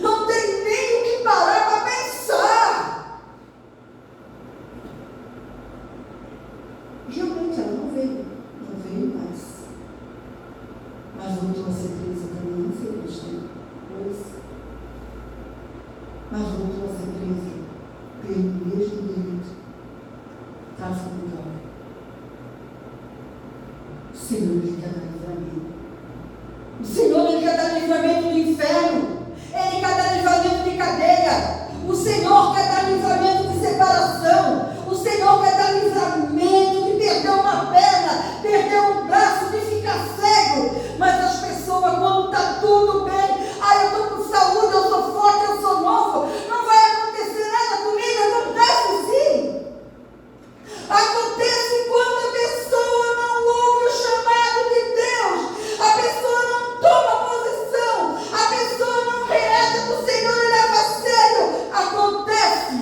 Não tem nem o que parar para pensar. Realmente ela não veio mais. Mas voltou a ser presa também, não sei quanto pois. Mas voltou a ser presa pelo mesmo delito. Tráfico de droga. O Senhor lhe quer dar livramento. O Senhor lhe quer dar livramento do inferno. Ele quer dar livramento de cadeia. O Senhor quer dar livramento de separação. O Senhor quer dar livramento de perder uma perna, perder um braço, de ficar cego. Mas as pessoas, quando está tudo bem, eu estou com saúde, eu sou forte, eu sou novo, não vai acontecer nada comigo, acontece sim. Acontece quando a pessoa não ouve o chamado de Deus, a pessoa não toma posição, a pessoa não reage para o Senhor e leva a sério. Acontece.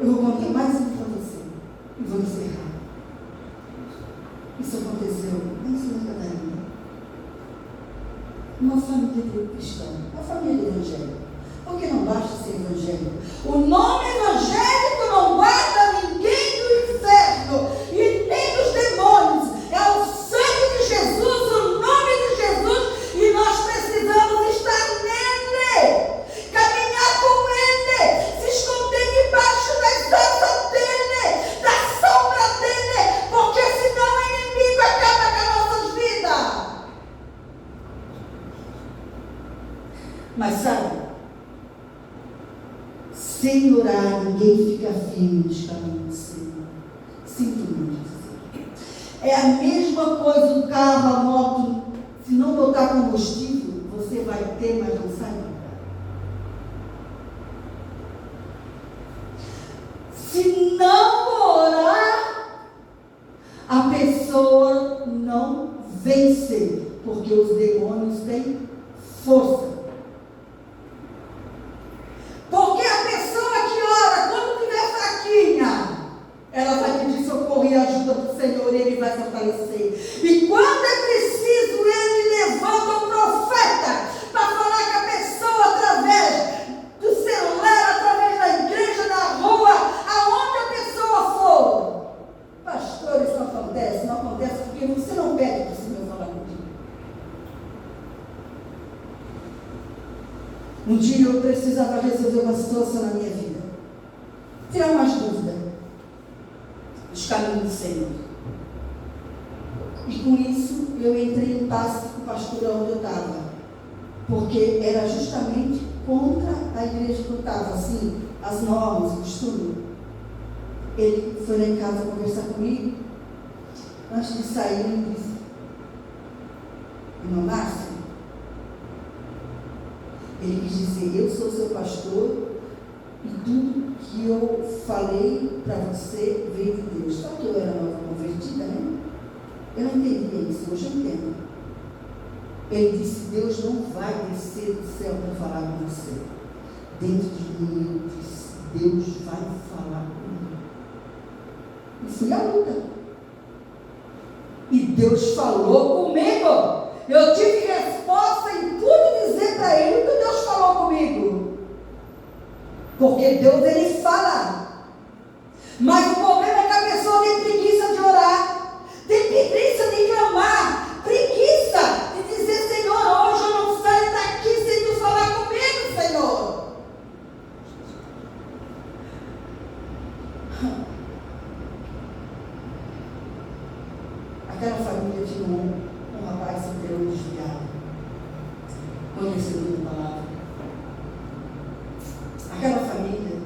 Eu vou contar mais um para você e vou encerrar. Isso aconteceu em Santa Catarina. Uma família cristã, uma família evangélica. Porque não basta ser evangélico. O nome evangélico não guarda ninguém do inferno e nem dos demônios. É o sangue de Jesus, o nome de Jesus, e nós precisamos estar nele, caminhar com ele, se esconder debaixo das asas dele, da sombra dele, porque senão o inimigo acaba com as nossas vidas. Mas sabe, sem orar, ninguém fica firme nos caminhos do Senhor. Sinto muito dizer. É a mesma coisa o carro, a moto. Se não botar combustível, você vai ter, mas não sai. pessoa não vence, porque os demônios têm força. Porque a pessoa que ora, quando estiver fraquinha, ela vai pedir socorro e ajuda do Senhor, e Ele vai fortalecer. E quando é preciso, Ele levanta um profeta para falar com a pessoa através do celular, através da igreja, da rua, aonde a pessoa for. Pastor, isso não acontece porque você não pede para o Senhor falar contigo. Um dia eu precisava resolver uma situação na minha vida, tirar umas dúvidas, os caminhos do Senhor. E com isso eu entrei em paz com o pastor onde eu estava, porque era justamente contra a igreja que eu estava, assim, as normas, o costume. Ele foi lá em casa conversar comigo. Antes de sair, ele disse: irmão Márcio, ele quis dizer, eu sou seu pastor e tudo que eu falei para você veio de Deus. Só que eu era nova convertida, né? Eu não entendia isso, hoje eu entendo. Ele disse: Deus não vai descer do céu para falar com você. Dentro de mim eu disse: Deus vai falar comigo. E fui à luta. E Deus falou comigo. Eu tive resposta em tudo dizer para Ele o que Deus falou comigo. Porque Deus, Ele fala. Mas o problema é que a pessoa tem preguiça de orar, tem preguiça de clamar, preguiça de dizer: Senhor, hoje eu não saio daqui sem Tu falar comigo, Senhor. Aquela família tinha um rapaz solteiro desviado, conhecedor da palavra. Aquela família,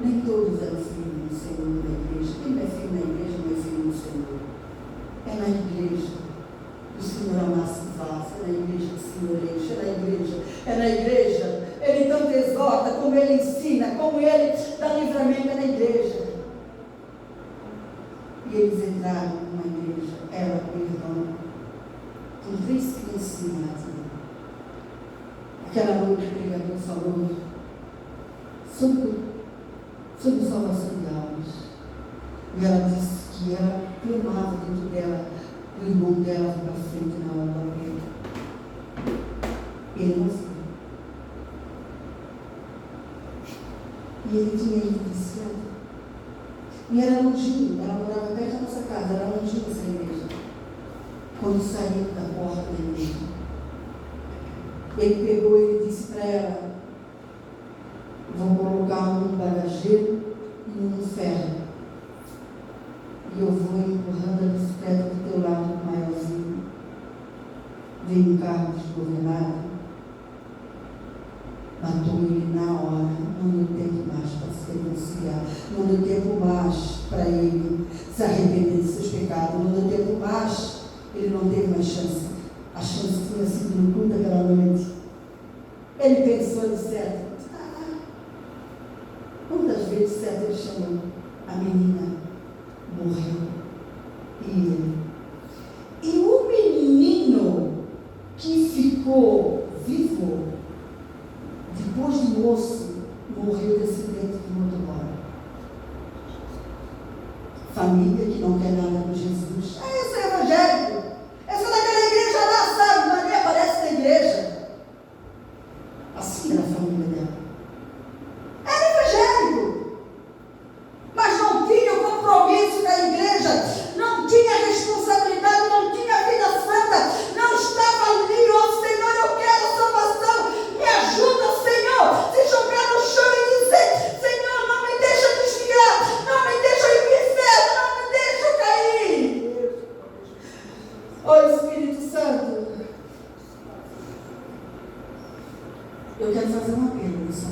nem todos eram filhos do Senhor da igreja. Quem não é filho da igreja não é filho do Senhor. É na igreja que o Senhor amassa o vaso, é na igreja que o Senhor enche, é na igreja. Ele tanto exorta, como Ele ensina, como Ele dá livramento, é na igreja. E eles entraram numa igreja, ela com o irmão, com 3 criancinhas. Aquela noite o pregador falou sobre salvação de almas. E ela disse que ela clamava dentro dela, o irmão dela foi para frente na hora da prega. Ele não foi. E ele tinha ido desciado. E era longinho, ela morava perto da nossa casa, era longinho essa igreja. Quando saiu da porta da igreja, ele pegou e disse para ela: vou colocar um bagageiro e um ferro, e eu vou empurrando a bicicleta do teu lado maiorzinho. Veio um carro desgovernado, matou ele na hora. Não deu tempo mais para se reconciliar, não deu tempo mais para ele se arrepender de seus pecados, não deu tempo mais, ele não teve mais chance. A chance tinha sido no culto daquela noite. Ele pensou de certo. Quantas vezes certo ele chamou? A menina morreu. E o menino que ficou vivo, depois de moço, morreu de acidente de motoboy. Família que não quer nada com Jesus.